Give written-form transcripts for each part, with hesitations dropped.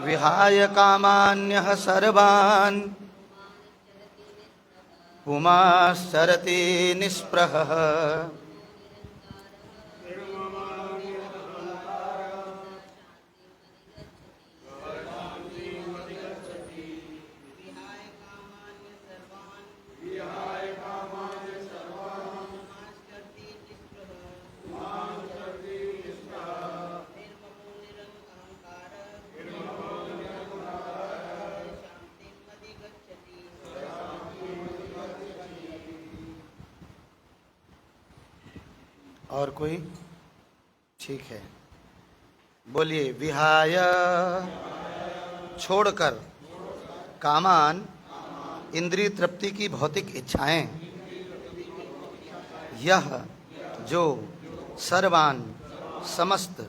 विहाय कामान्यः सर्वान् पुमाश्चरति निःस्पृहः। और कोई? ठीक है, बोलिए। विहाय, छोड़कर, कामान, इंद्रिय तृप्ति की भौतिक इच्छाएं, यह जो सर्वान, समस्त,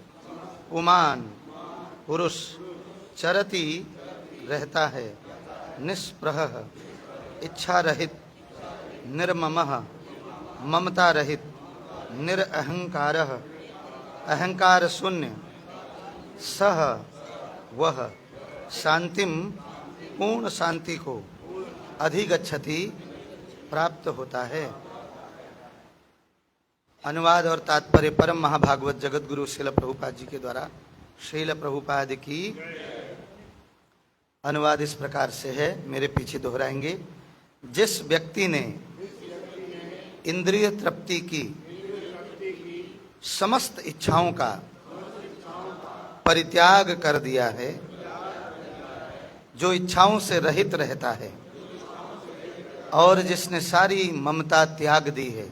पुमान, पुरुष, चरति, रहता है, निःस्पृहः, इच्छा रहित, निर्ममः, ममता रहित, निरअहंकारः, अहंकार शून्य, सह, वह, शांतिम, पूर्ण शांति को, अधिगच्छति, प्राप्त होता है। अनुवाद और तात्पर्य परम महाभागवत जगत गुरु श्रील प्रभुपाद जी के द्वारा। श्रील प्रभुपाद की अनुवाद इस प्रकार से है, मेरे पीछे दोहराएंगे। जिस व्यक्ति ने इंद्रिय तृप्ति की समस्त इच्छाओं का परित्याग कर दिया है, जो इच्छाओं से रहित रहता है, और जिसने सारी ममता त्याग दी है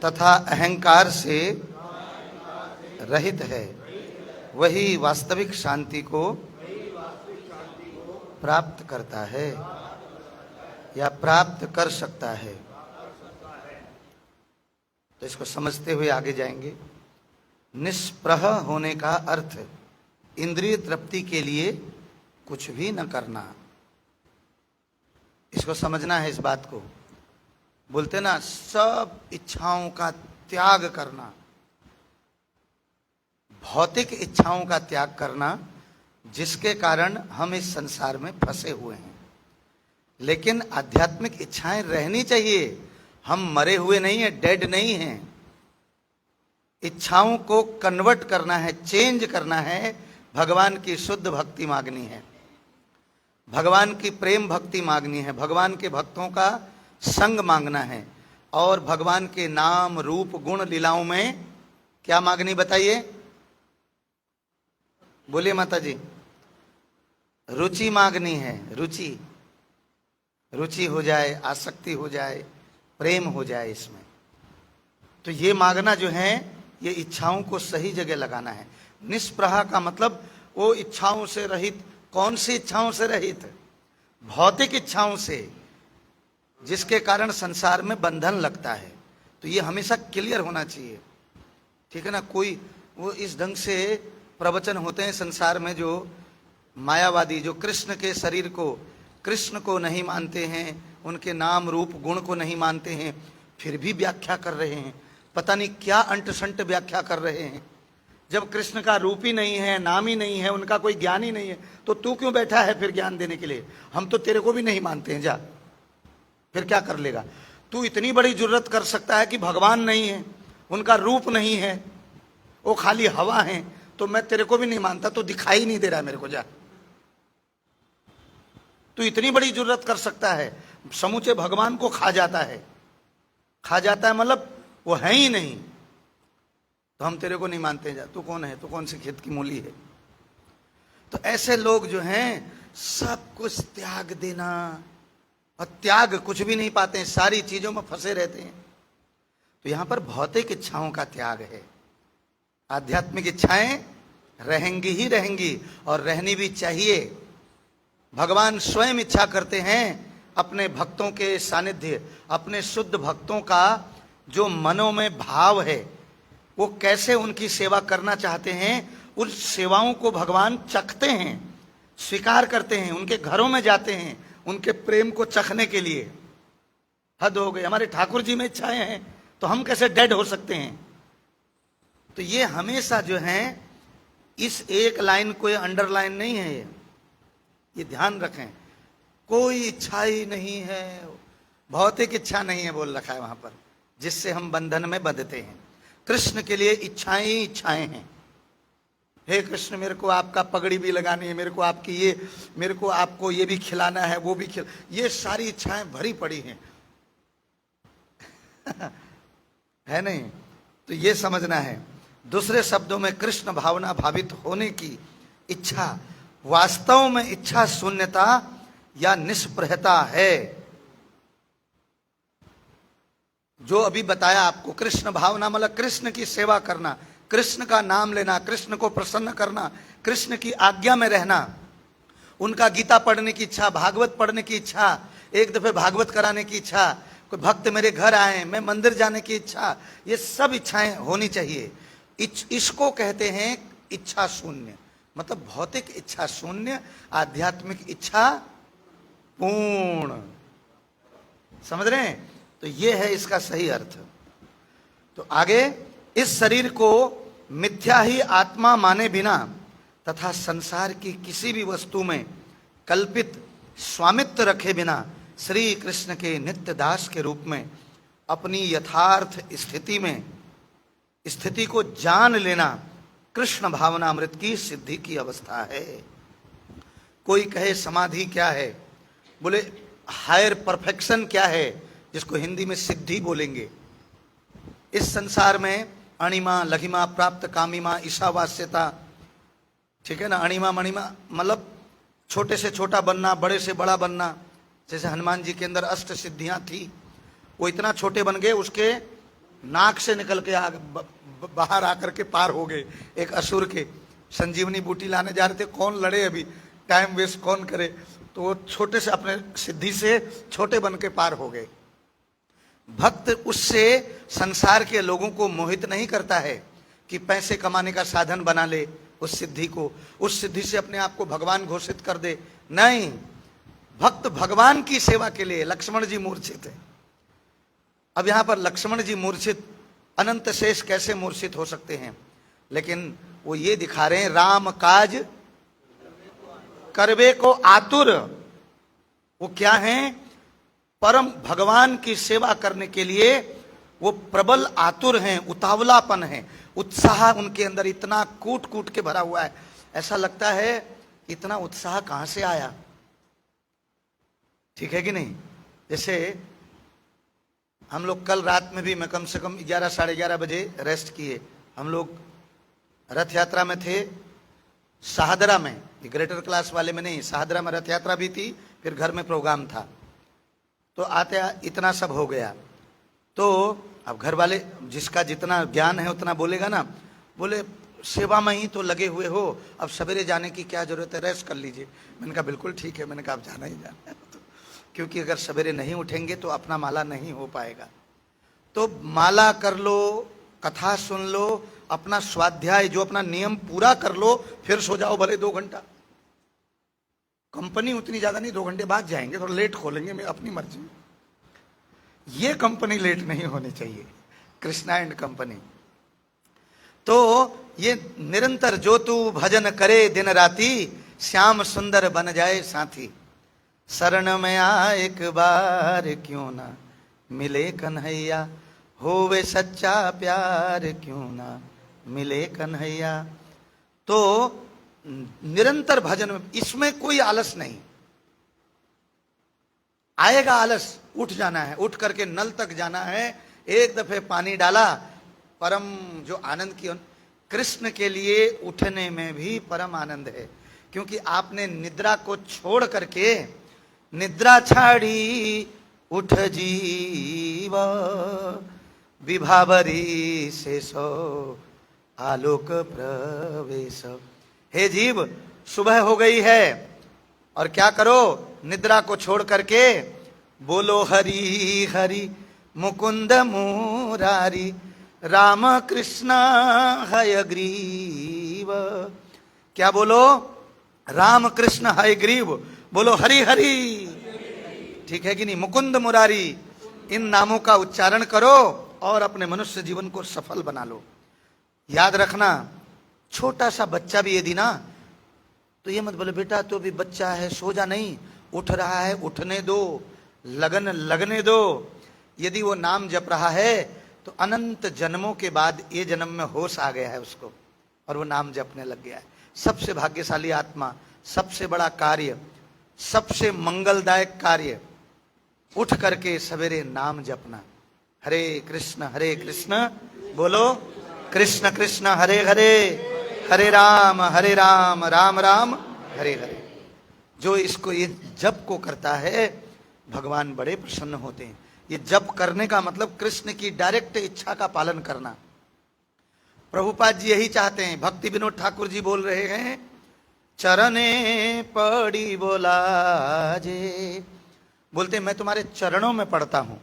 तथा अहंकार से रहित है, वही वास्तविक शांति को प्राप्त करता है या प्राप्त कर सकता है। तो इसको समझते हुए आगे जाएंगे। निष्प्रह होने का अर्थ इंद्रिय तृप्ति के लिए कुछ भी न करना। इसको समझना है, इस बात को बोलते ना, सब इच्छाओं का त्याग करना, भौतिक इच्छाओं का त्याग करना, जिसके कारण हम इस संसार में फंसे हुए हैं। लेकिन आध्यात्मिक इच्छाएं रहनी चाहिए। हम मरे हुए नहीं हैं, डेड नहीं हैं। इच्छाओं को कन्वर्ट करना है, चेंज करना है, भगवान की शुद्ध भक्ति मांगनी है, भगवान की प्रेम भक्ति मांगनी है, भगवान के भक्तों का संग मांगना है, और भगवान के नाम, रूप, गुण, लीलाओं में क्या मांगनी बताइए? बोलिए माता जी। रुचि मांगनी है, रुचि, रुचि हो जाए, आसक्ति हो जाए, प्रेम हो जाए इसमें। तो ये मांगना जो है, ये इच्छाओं को सही जगह लगाना है। निष्प्रहा का मतलब वो इच्छाओं से रहित। कौन सी इच्छाओं से रहित? भौतिक इच्छाओं से, जिसके कारण संसार में बंधन लगता है। तो ये हमेशा क्लियर होना चाहिए, ठीक है ना। कोई वो इस ढंग से प्रवचन होते हैं संसार में, जो मायावादी, जो कृष्ण के शरीर को, कृष्ण को नहीं मानते हैं, उनके नाम, रूप, गुण को नहीं मानते हैं, फिर भी व्याख्या कर रहे हैं। पता नहीं क्या अंट-शंट व्याख्या कर रहे हैं। जब कृष्ण का रूप ही नहीं है, नाम ही नहीं है, उनका कोई ज्ञान ही नहीं है, तो तू क्यों बैठा है फिर ज्ञान देने के लिए? हम तो तेरे को भी नहीं मानते हैं, जा फिर क्या कर लेगा? तू इतनी बड़ी जुर्रत कर सकता है कि भगवान नहीं है, उनका रूप नहीं है, वो खाली हवा है, तो मैं तेरे को भी नहीं मानता, तो दिखाई नहीं दे रहा मेरे को, जा। तू इतनी बड़ी जुर्रत कर सकता है, समूचे भगवान को खा जाता है। खा जाता है मतलब वो है ही नहीं, तो हम तेरे को नहीं मानते। जा, तू कौन है? तू कौन सी खेत की मूली है? तो ऐसे लोग जो हैं, सब कुछ त्याग देना, और त्याग कुछ भी नहीं पाते हैं, सारी चीजों में फंसे रहते हैं। तो यहां पर भौतिक इच्छाओं का त्याग है। आध्यात्मिक इच्छाएं रहेंगी ही रहेंगी, और रहनी भी चाहिए। भगवान स्वयं इच्छा करते हैं अपने भक्तों के सानिध्य, अपने शुद्ध भक्तों का जो मनों में भाव है, वो कैसे उनकी सेवा करना चाहते हैं, उन सेवाओं को भगवान चखते हैं, स्वीकार करते हैं, उनके घरों में जाते हैं उनके प्रेम को चखने के लिए। हद हो गई, हमारे ठाकुर जी में इच्छाएं हैं तो हम कैसे डेड हो सकते हैं? तो ये हमेशा जो है इस एक लाइन कोई अंडरलाइन नहीं है, ये ध्यान रखें। कोई इच्छा ही नहीं है, भौतिक इच्छा नहीं है बोल रखा है वहां पर, जिससे हम बंधन में बंधते हैं। कृष्ण के लिए इच्छाएं ही इच्छाएं हैं। हे कृष्ण, मेरे को आपका पगड़ी भी लगानी है, मेरे को आपकी ये, मेरे को आपको ये भी खिलाना है, वो भी ये सारी इच्छाएं भरी पड़ी हैं। है नहीं? तो ये समझना है। दूसरे शब्दों में कृष्ण भावना भावित होने की इच्छा वास्तव में इच्छा शून्यता या निष्प्रहता है। जो अभी बताया आपको, कृष्ण भावना मतलब कृष्ण की सेवा करना, कृष्ण का नाम लेना, कृष्ण को प्रसन्न करना, कृष्ण की आज्ञा में रहना, उनका गीता पढ़ने की इच्छा, भागवत पढ़ने की इच्छा, एक दफे भागवत कराने की इच्छा, कोई भक्त मेरे घर आए, मैं मंदिर जाने की इच्छा, ये सब इच्छाएं होनी चाहिए। इसको कहते हैं इच्छा शून्य, मतलब भौतिक इच्छा शून्य, आध्यात्मिक इच्छा पूर्ण। समझ रहे हैं? तो ये है इसका सही अर्थ। तो आगे, इस शरीर को मिथ्या ही आत्मा माने बिना तथा संसार की किसी भी वस्तु में कल्पित स्वामित्व रखे बिना श्री कृष्ण के नित्य दास के रूप में अपनी यथार्थ स्थिति को जान लेना कृष्ण भावनामृत की सिद्धि की अवस्था है। कोई कहे समाधि क्या है, बोले हायर परफेक्शन क्या है, जिसको हिंदी में सिद्धि बोलेंगे। इस संसार में अणिमा लघिमा प्राप्त कामिमा ईशावास्यता, ठीक है ना, अणिमा मणिमा मतलब छोटे से छोटा बनना, बड़े से बड़ा बनना। जैसे हनुमान जी के अंदर अष्ट सिद्धियां थी, वो इतना छोटे बन गए, उसके नाक से निकल के बाहर आकर के पार हो गए। एक असुर के संजीवनी बूटी लाने जा रहे थे, कौन लड़े अभी, टाइम वेस्ट कौन करे, तो वो छोटे से अपने सिद्धि से छोटे बन के पार हो गए। भक्त उससे संसार के लोगों को मोहित नहीं करता है कि पैसे कमाने का साधन बना ले उस सिद्धि को, उस सिद्धि से अपने आप को भगवान घोषित कर दे। नहीं, भक्त भगवान की सेवा के लिए। लक्ष्मण जी मूर्छित है, अब यहां पर लक्ष्मण जी मूर्छित, अनंत शेष कैसे मूर्छित हो सकते हैं, लेकिन वो ये दिखा रहे हैं राम काज करवे को आतुर। वो क्या है? परम भगवान की सेवा करने के लिए वो प्रबल आतुर हैं, उतावलापन है, उत्साह उनके अंदर इतना कूट कूट के भरा हुआ है। ऐसा लगता है इतना उत्साह कहां से आया? ठीक है कि नहीं? जैसे हम लोग कल रात में भी, मैं कम से कम 11 साढ़े 11 बजे रेस्ट किए। हम लोग रथ यात्रा में थे शाहदरा में, ग्रेटर क्लास वाले में नहीं, शाहदरा में रथ यात्रा भी थी, फिर घर में प्रोग्राम था। तो आते इतना सब हो गया। तो अब घर वाले, जिसका जितना ज्ञान है उतना बोलेगा ना, बोले सेवा में ही तो लगे हुए हो, अब सवेरे जाने की क्या जरूरत है, रेस्ट कर लीजिए। मैंने कहा बिल्कुल ठीक है। मैंने कहा अब जाना ही जाना है, क्योंकि अगर सवेरे नहीं उठेंगे तो अपना माला नहीं हो पाएगा। तो माला कर लो, कथा सुन लो, अपना स्वाध्याय जो अपना नियम पूरा कर लो, फिर सो जाओ भले 2 घंटा। कंपनी उतनी ज्यादा नहीं, 2 घंटे बाद जाएंगे, थोड़ा लेट खोलेंगे, मैं अपनी मर्जी। ये कंपनी लेट नहीं होनी चाहिए, कृष्णा एंड कंपनी। तो ये निरंतर जो तू भजन करे दिन राती, श्याम सुंदर बन जाए साथी। शरण में आ एक बार क्यों ना मिले कन्हैया, होवे सच्चा प्यार क्यों ना मिले कन्हैया। तो निरंतर भजन में, इसमें कोई आलस नहीं। आएगा आलस, उठ जाना है, उठ करके नल तक जाना है, एक दफे पानी डाला, परम जो आनंद की, कृष्ण के लिए उठने में भी परम आनंद है। क्योंकि आपने निद्रा को छोड़ करके, निद्रा छाड़ी उठ जीव विभावरी से सो आलोक प्रवेश। हे जीव, सुबह हो गई है और क्या करो, निद्रा को छोड़ करके बोलो हरि हरि मुकुंद मुरारी राम कृष्ण हयग्रीव। क्या बोलो? राम कृष्ण हयग्रीव। बोलो हरि हरि। ठीक है कि नहीं? मुकुंद मुरारी, इन नामों का उच्चारण करो और अपने मनुष्य जीवन को सफल बना लो। याद रखना, छोटा सा बच्चा भी यदि ना, तो ये मत बोले बेटा तो भी बच्चा है सो जा, नहीं, उठ रहा है उठने दो, लगन लगने दो। यदि वो नाम जप रहा है तो अनंत जन्मों के बाद ये जन्म में होश आ गया है उसको और वो नाम जपने लग गया है। सबसे भाग्यशाली आत्मा, सबसे बड़ा कार्य, सबसे मंगलदायक कार्य, उठ करके सवेरे नाम जपना। हरे कृष्ण बोलो, कृष्ण कृष्ण हरे हरे, हरे राम राम राम हरे हरे। जो इसको ये जप को करता है भगवान बड़े प्रसन्न होते हैं। ये जप करने का मतलब कृष्ण की डायरेक्ट इच्छा का पालन करना। प्रभुपाद जी यही चाहते हैं। भक्ति विनोद ठाकुर जी बोल रहे हैं, चरणे पड़ी बोला जे, बोलते हैं मैं तुम्हारे चरणों में पड़ता हूं,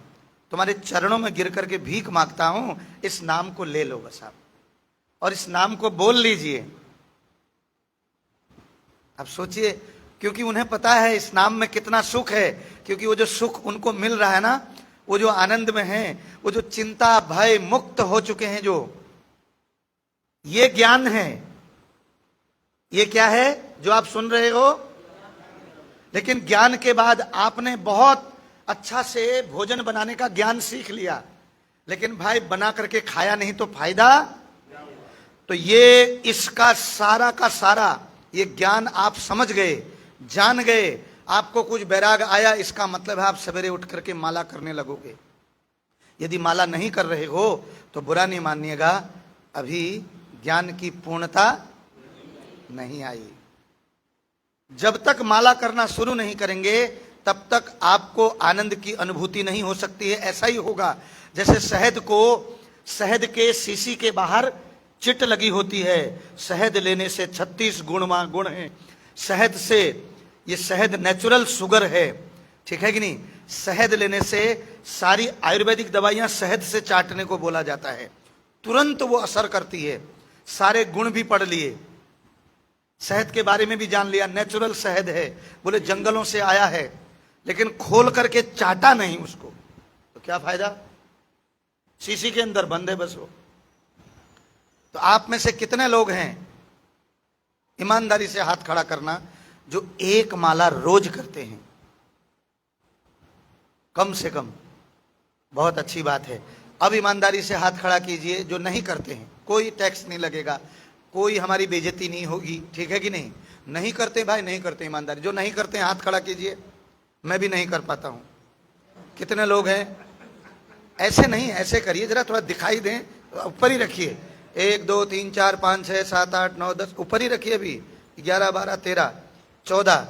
तुम्हारे चरणों में गिर करके भीख मांगता हूं, इस नाम को ले लो बस आप, और इस नाम को बोल लीजिए। अब सोचिए, क्योंकि उन्हें पता है इस नाम में कितना सुख है, क्योंकि वो जो सुख उनको मिल रहा है ना, वो जो आनंद में है, वो जो चिंता भय मुक्त हो चुके हैं, जो ये ज्ञान है, ये क्या है जो आप सुन रहे हो। लेकिन ज्ञान के बाद आपने बहुत अच्छा से भोजन बनाने का ज्ञान सीख लिया, लेकिन भाई बना करके खाया नहीं तो फायदा। तो ये इसका सारा का सारा ये ज्ञान आप समझ गए, जान गए, आपको कुछ बैराग आया, इसका मतलब है आप सवेरे उठ करके माला करने लगोगे। यदि माला नहीं कर रहे हो तो बुरा नहीं मानिएगा, अभी ज्ञान की पूर्णता नहीं आई। जब तक माला करना शुरू नहीं करेंगे तब तक आपको आनंद की अनुभूति नहीं हो सकती है। ऐसा ही होगा जैसे शहद को, शहद के शीशी के बाहर चिट लगी होती है, शहद लेने से 36 गुण हैं शहद से, ये शहद नेचुरल शुगर है, ठीक है कि नहीं। शहद लेने से सारी आयुर्वेदिक दवाइयां शहद से चाटने को बोला जाता है, तुरंत वो असर करती है। सारे गुण भी पढ़ लिए, शहद के बारे में भी जान लिया, नेचुरल शहद है, बोले जंगलों से आया है, लेकिन खोल करके चाटा नहीं उसको, तो क्या फायदा, शीशी के अंदर बंद है बस वो। तो आप में से कितने लोग हैं, ईमानदारी से हाथ खड़ा करना, जो एक माला रोज करते हैं, कम से कम। बहुत अच्छी बात है। अब ईमानदारी से हाथ खड़ा कीजिए जो नहीं करते हैं, कोई टैक्स नहीं लगेगा, कोई हमारी बेइज्जती नहीं होगी, ठीक है कि नहीं। नहीं करते भाई, नहीं करते, ईमानदारी जो नहीं करते हैं हाथ खड़ा कीजिए। मैं भी नहीं कर पाता हूं। कितने लोग हैं, ऐसे नहीं, ऐसे करिए जरा, थोड़ा दिखाई दें, ऊपर ही रखिए, 1 2 3 4 5 6 7 8 9 10 ऊपर ही रखिए, अभी 11 12 13 14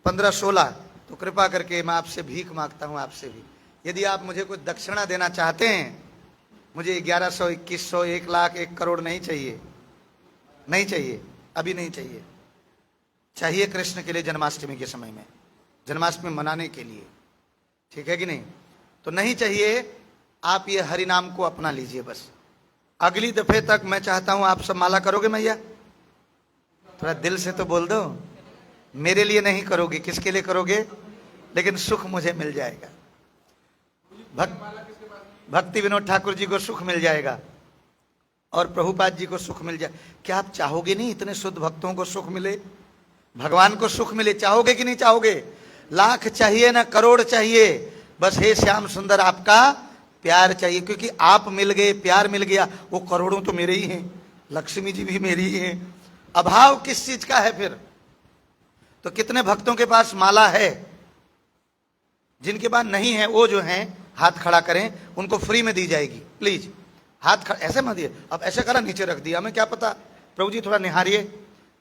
15 16। तो कृपा करके मैं आपसे भीख मांगता हूं, आपसे भी, यदि आप मुझे कुछ दक्षिणा देना चाहते हैं, मुझे 1100 2100 1 लाख 1 करोड़ नहीं चाहिए, नहीं चाहिए, अभी नहीं चाहिए। चाहिए कृष्ण के लिए जन्माष्टमी के समय में, जन्माष्टमी मनाने के लिए, ठीक है कि नहीं। तो नहीं चाहिए, आप ये हरि नाम को अपना लीजिए बस। अगली दफे तक मैं चाहता हूं आप सब माला करोगे मैया, थोड़ा दिल से तो बोल दो। मेरे लिए नहीं करोगे, किसके लिए करोगे, लेकिन सुख मुझे मिल जाएगा। भक्ति विनोद ठाकुर जी को सुख मिल जाएगा और प्रभुपाद जी को सुख मिल जाए। क्या आप चाहोगे नहीं इतने शुद्ध भक्तों को सुख मिले, भगवान को सुख मिले, चाहोगे कि नहीं चाहोगे। लाख चाहिए ना करोड़ चाहिए, बस हे श्याम सुंदर आपका प्यार चाहिए, क्योंकि आप मिल गए, प्यार मिल गया, वो करोड़ों तो मेरे ही हैं, लक्ष्मी जी भी मेरी ही हैं। अभाव किस चीज का है फिर। तो कितने भक्तों के पास माला है, जिनके पास नहीं है वो जो हैं हाथ खड़ा करें, उनको फ्री में दी जाएगी। प्लीज हाथ ऐसे मत दिए, अब ऐसे करा नीचे रख दिया, हमें क्या पता। प्रभु जी थोड़ा निहारिए,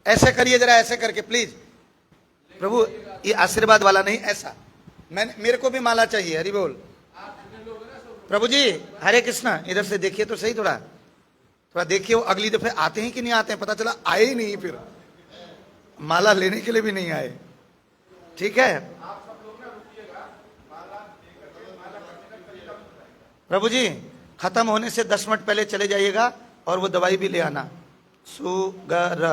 ऐसे करिए जरा, ऐसे करके प्लीज। प्रभु ये आशीर्वाद वाला नहीं, ऐसा। मेरे को भी माला चाहिए, हरि बोल। प्रभु जी हरे कृष्णा, इधर से देखिए तो सही, थोड़ा थोड़ा देखिए, वो अगली दफे आते हैं कि नहीं आते हैं, पता चला आए ही नहीं, फिर माला लेने के लिए भी नहीं आए, ठीक है। प्रभु जी खत्म होने से 10 मिनट पहले चले जाइएगा और वो दवाई भी ले आना, सुगर,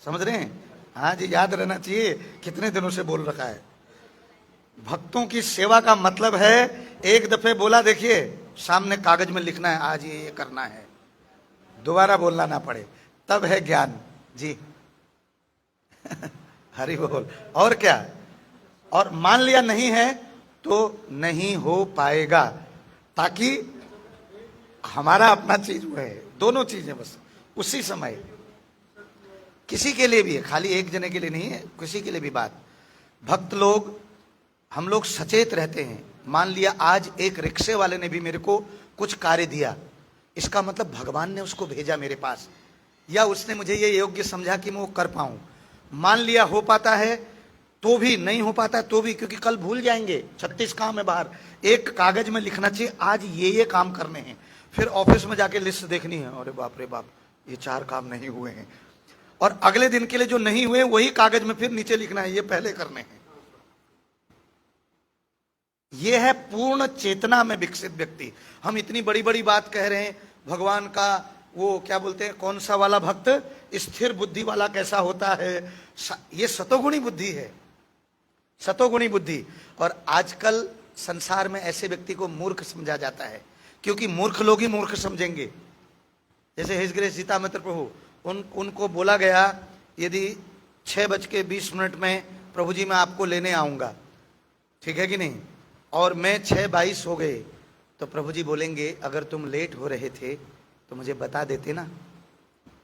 समझ रहे हैं। हाँ जी, याद रहना चाहिए, कितने दिनों से बोल रखा है। भक्तों की सेवा का मतलब है, एक दफे बोला देखिए, सामने कागज में लिखना है आज ये करना है, दोबारा बोलना ना पड़े। तब है ज्ञान जी। हरि बोल। और क्या, और मान लिया नहीं है तो नहीं हो पाएगा, ताकि हमारा अपना चीज वो है, दोनों चीजें बस उसी समय। किसी के लिए भी है, खाली एक जने के लिए नहीं है, किसी के लिए भी बात। भक्त लोग, हम लोग सचेत रहते हैं। मान लिया आज एक रिक्शे वाले ने भी मेरे को कुछ कार्य दिया, इसका मतलब भगवान ने उसको भेजा मेरे पास, या उसने मुझे ये योग्य समझा कि मैं वो कर पाऊं। मान लिया हो पाता है तो भी, नहीं हो पाता तो भी, क्योंकि कल भूल जाएंगे। 36 काम है बाहर, एक कागज में लिखना चाहिए आज ये काम करने हैं, फिर ऑफिस में जाके लिस्ट देखनी है, अरे बाप रे बाप ये 4 काम नहीं हुए हैं, और अगले दिन के लिए जो नहीं हुए वही कागज में फिर नीचे लिखना है, ये पहले करने हैं। ये है पूर्ण चेतना में विकसित व्यक्ति। हम इतनी बड़ी बड़ी बात कह रहे हैं, भगवान का वो क्या बोलते हैं, कौन सा वाला भक्त, स्थिर बुद्धि वाला कैसा होता है, ये सतोगुणी बुद्धि है, सतोगुणी बुद्धि। और आजकल संसार में ऐसे व्यक्ति को मूर्ख समझा जाता है, क्योंकि मूर्ख लोग ही मूर्ख समझेंगे। जैसे हिज ग्रेस सीता मित्र प्रभु, उनको बोला गया यदि 6:20 में प्रभु जी मैं आपको लेने आऊंगा, ठीक है कि नहीं, और मैं 6:22 हो गए, तो प्रभु जी बोलेंगे अगर तुम लेट हो रहे थे तो मुझे बता देते ना,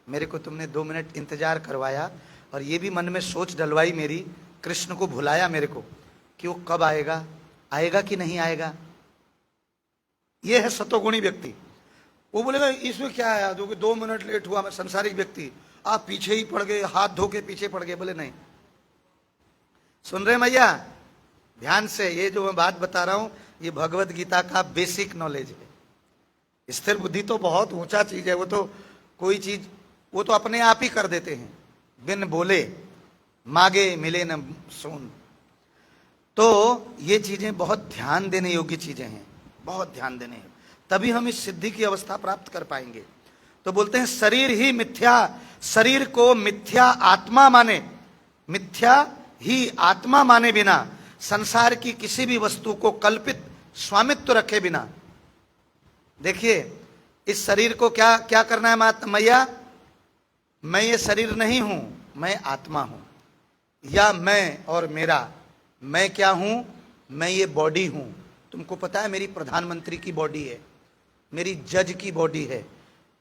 मेरे को तुमने 2 मिनट इंतजार करवाया, और ये भी मन में सोच डलवाई मेरी, कृष्ण को भुलाया मेरे को कि वो कब आएगा, आएगा कि नहीं आएगा। ये है सतोगुणी व्यक्ति। वो बोलेगा इसमें क्या है, 2 मिनट लेट हुआ, मैं संसारिक व्यक्ति, आप पीछे ही पड़ गए, हाथ धो के पीछे पड़ गए। बोले नहीं, सुन रहे मैया, ध्यान से, ये जो मैं बात बता रहा हूं ये भगवत गीता का बेसिक नॉलेज है। स्थिर बुद्धि तो बहुत ऊंचा चीज है, वो तो कोई चीज वो तो अपने आप ही कर देते हैं, बिन बोले, मांगे मिले न सुन। तो ये चीजें बहुत ध्यान देने योग्य चीजें हैं, बहुत ध्यान देने हैं, तभी हम इस सिद्धि की अवस्था प्राप्त कर पाएंगे। तो बोलते हैं शरीर ही मिथ्या, शरीर को मिथ्या आत्मा माने, मिथ्या ही आत्मा माने बिना, संसार की किसी भी वस्तु को कल्पित स्वामित्व रखे बिना। देखिए इस शरीर को क्या क्या करना है मैया, मैं ये शरीर नहीं हूं, मैं आत्मा हूं, या मैं और मेरा, मैं क्या हूं, मैं ये बॉडी हूं। तुमको पता है मेरी प्रधानमंत्री की बॉडी है, मेरी जज की बॉडी है,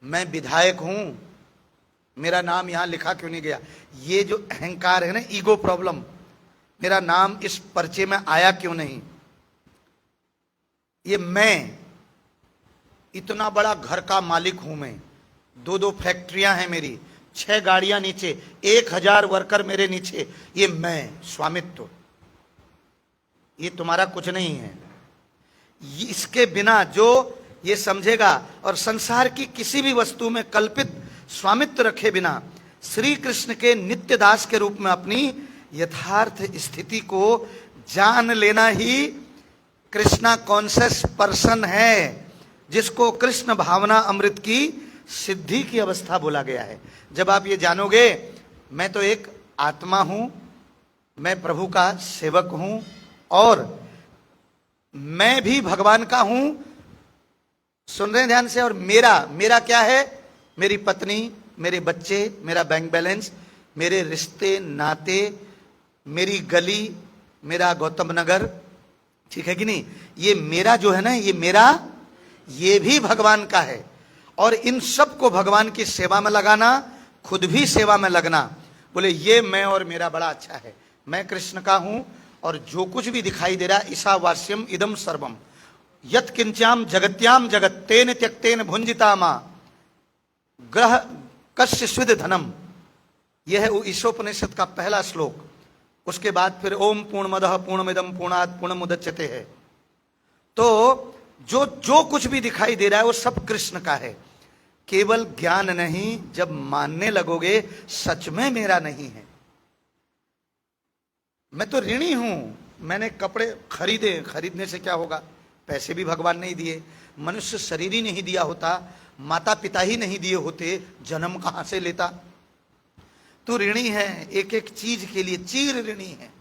मैं विधायक हूं, मेरा नाम यहां लिखा क्यों नहीं गया। ये जो अहंकार है ना, ईगो प्रॉब्लम, मेरा नाम इस पर्चे में आया क्यों नहीं, ये मैं इतना बड़ा घर का मालिक हूं, मैं 2 फैक्ट्रियां हैं मेरी, 6 गाड़ियां नीचे, 1000 वर्कर मेरे नीचे, ये मैं स्वामित्व, ये तुम्हारा कुछ नहीं है। इसके बिना जो ये समझेगा और संसार की किसी भी वस्तु में कल्पित स्वामित्व रखे बिना श्री कृष्ण के नित्य दास के रूप में अपनी यथार्थ स्थिति को जान लेना ही कृष्णा कॉन्शियस पर्सन है, जिसको कृष्ण भावना अमृत की सिद्धि की अवस्था बोला गया है। जब आप ये जानोगे मैं तो एक आत्मा हूं, मैं प्रभु का सेवक हूं, और मैं भी भगवान का हूं, सुन रहे हैं ध्यान से, और मेरा क्या है, मेरी पत्नी, मेरे बच्चे, मेरा बैंक बैलेंस, मेरे रिश्ते नाते, मेरी गली, मेरा गौतम नगर, ठीक है कि नहीं, ये मेरा जो है ना, ये मेरा, ये भी भगवान का है। और इन सब को भगवान की सेवा में लगाना, खुद भी सेवा में लगना। बोले ये मैं और मेरा बड़ा अच्छा है, मैं कृष्ण का हूं, और जो कुछ भी दिखाई दे रहा, ईशावास्यम इदम सर्वम यत किंच्याम जगत्याम जगत तेन त्यक्तेन भुंजिता मां ग्रह कस्य स्विद धनम, यह है ईशोपनिषद का पहला श्लोक। उसके बाद फिर ओम पूर्णमदः पूर्णमिदं पूर्णात् पूर्णमुदच्यते है। तो जो कुछ भी दिखाई दे रहा है वो सब कृष्ण का है, केवल ज्ञान नहीं, जब मानने लगोगे सच में मेरा नहीं है। मैं तो ऋणी हूं, मैंने कपड़े खरीदे, खरीदने से क्या होगा, पैसे भी भगवान नहीं दिए, मनुष्य शरीर ही नहीं दिया होता, माता पिता ही नहीं दिए होते, जन्म कहां से लेता। तू ऋणी है, एक एक चीज के लिए चीर ऋणी है।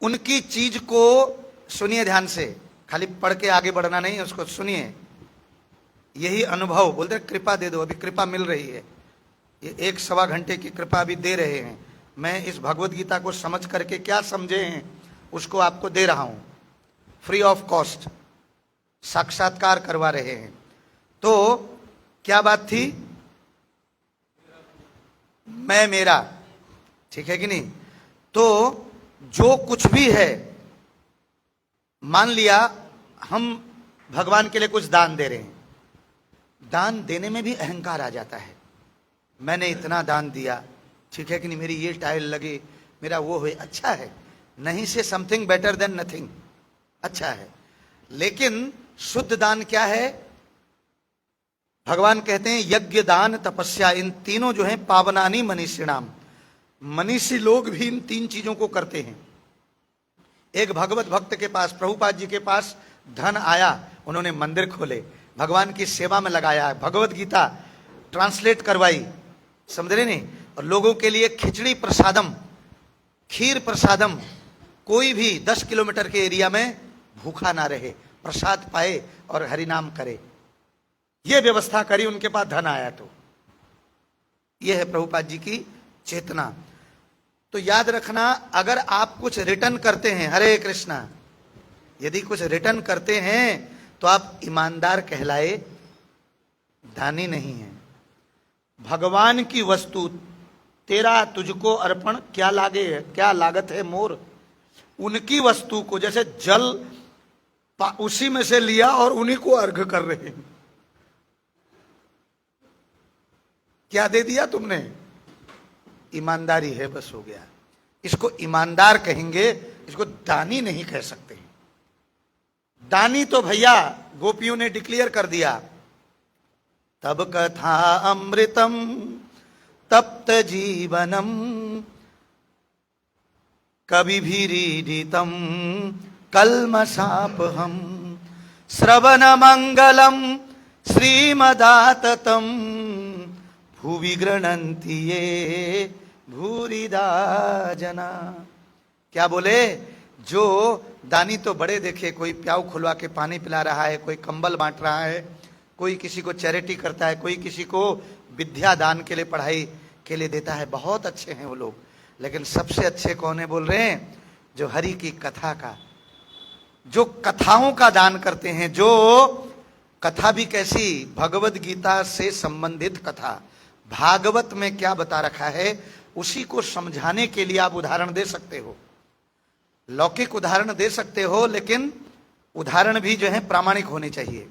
उनकी चीज को सुनिए ध्यान से, खाली पढ़ के आगे बढ़ना नहीं, उसको सुनिए। यही अनुभव, बोलते कृपा दे दो, अभी कृपा मिल रही है, ये 1-1.25 घंटे की कृपा अभी दे रहे हैं। मैं इस भगवत गीता को समझ करके क्या समझे हैं उसको आपको दे रहा हूं, फ्री ऑफ कॉस्ट, साक्षात्कार करवा रहे हैं। तो क्या बात थी, मैं मेरा, ठीक है कि नहीं। तो जो कुछ भी है, मान लिया हम भगवान के लिए कुछ दान दे रहे हैं, दान देने में भी अहंकार आ जाता है, मैंने इतना दान दिया, ठीक है कि नहीं, मेरी ये टाइल लगे, मेरा वो हुए, अच्छा है, नहीं से समथिंग बेटर देन नथिंग, अच्छा है। लेकिन शुद्ध दान क्या है, भगवान कहते हैं यज्ञ दान तपस्या, इन तीनों जो हैं पावनानी मनीषिणाम, मनीषी लोग भी इन 3 चीजों को करते हैं। एक भगवत भक्त के पास, प्रभुपाद जी के पास धन आया, उन्होंने मंदिर खोले, भगवान की सेवा में लगाया, भगवत गीता ट्रांसलेट करवाई, समझ रहे नहीं, और लोगों के लिए खिचड़ी प्रसादम, खीर प्रसादम, कोई भी 10 किलोमीटर के एरिया में भूखा ना रहे, प्रसाद पाए और हरिनाम करे, यह व्यवस्था करी, उनके पास धन आया। तो यह है प्रभुपाद जी की चेतना। तो याद रखना, अगर आप कुछ रिटर्न करते हैं, हरे कृष्णा, यदि कुछ रिटर्न करते हैं तो आप ईमानदार कहलाए, दानी नहीं है। भगवान की वस्तु तेरा तुझको अर्पण, क्या लागे है, क्या लागत है मोर, उनकी वस्तु को, जैसे जल उसी में से लिया और उन्हीं को अर्घ कर रहे हैं, क्या दे दिया तुमने, ईमानदारी है, बस हो गया। इसको ईमानदार कहेंगे, इसको दानी नहीं कह सकते। दानी तो भैया गोपियों ने डिक्लेयर कर दिया, तब कथा अमृतम तप्त जीवनम कभी भी रीडितम कल्मषापहम श्रवण मंगलम श्रीमदाततम भुवि गृह्णन्ति ये भूरिदा जना। क्या बोले, जो दानी तो बड़े देखे, कोई प्याऊ खुलवा के पानी पिला रहा है, कोई कंबल बांट रहा है, कोई किसी को चैरिटी करता है, कोई किसी को विद्या दान के लिए, पढ़ाई के लिए देता है, बहुत अच्छे हैं वो लोग। लेकिन सबसे अच्छे कौन है बोल रहे हैं, जो हरि की कथा का, जो कथाओं का दान करते हैं, जो कथा भी कैसी, भगवत गीता से संबंधित कथा, भागवत में क्या बता रखा है उसी को समझाने के लिए आप उदाहरण दे सकते हो, लौकिक उदाहरण दे सकते हो, लेकिन उदाहरण भी जो है प्रामाणिक होने चाहिए,